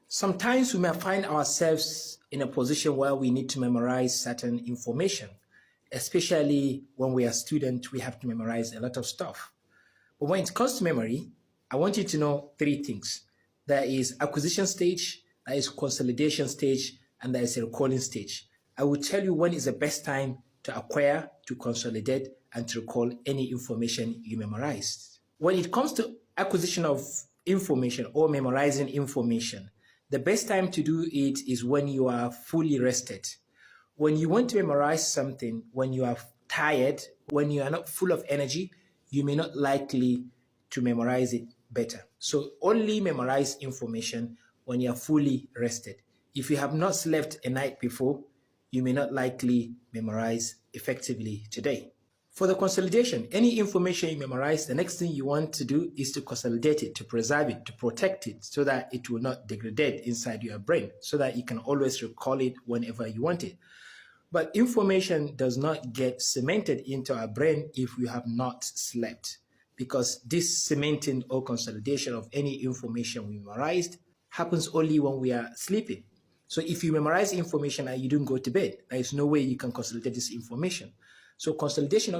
Sometimes we may find ourselves in a position where we need to memorize certain information, especially when we are students, we have to memorize a lot of stuff. But when it comes to memory, I want you to know three things. There is acquisition stage, there is consolidation stage, and there is a recalling stage. I will tell you when is the best time to acquire, to consolidate, and to recall any information you memorized. When it comes to acquisition of information or memorizing information, the best time to do it is when you are fully rested. When you want to memorize something, when you are tired, when you are not full of energy, you may not likely to memorize it better. So only memorize information when you are fully rested. If you have not slept a night before, you may not likely memorize effectively today. For the consolidation, any information you memorize, the next thing you want to do is to consolidate it, to preserve it, to protect it, so that it will not degrade inside your brain, so that you can always recall it whenever you want it. But information does not get cemented into our brain if we have not slept, because this cementing or consolidation of any information we memorized happens only when we are sleeping. So if you memorize information and you don't go to bed, there is no way you can consolidate this information. So consolidation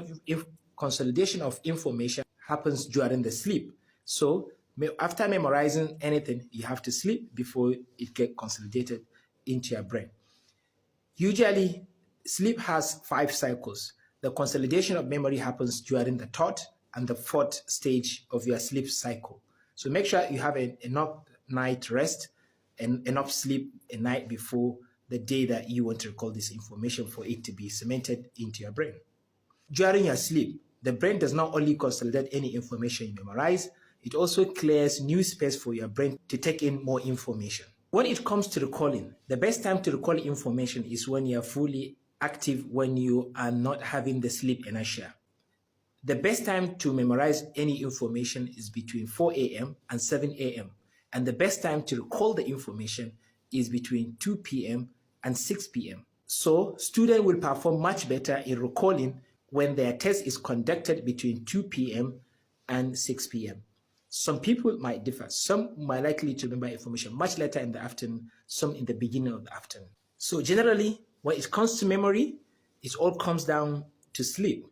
of information happens during the sleep. So after memorizing anything, you have to sleep before it gets consolidated into your brain. Usually, sleep has 5 cycles. The consolidation of memory happens during the third and the fourth stage of your sleep cycle. So make sure you have enough night rest and enough sleep a night before the day that you want to recall this information for it to be cemented into your brain. During your sleep, the brain does not only consolidate any information you memorize, it also clears new space for your brain to take in more information. When it comes to recalling, the best time to recall information is when you are fully active, when you are not having the sleep inertia. The best time to memorize any information is between 4 a.m. and 7 a.m. And the best time to recall the information is between 2 p.m. and 6 p.m. So students will perform much better in recalling when their test is conducted between 2 p.m. and 6 p.m. Some people might differ. Some might likely to remember information much later in the afternoon, some in the beginning of the afternoon. So generally, when it comes to memory, it all comes down to sleep,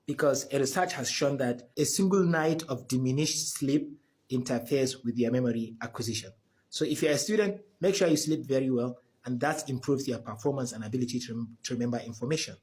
because a research has shown that a single night of diminished sleep interferes with your memory acquisition. So if you're a student, make sure you sleep very well, and that improves your performance and ability to remember information.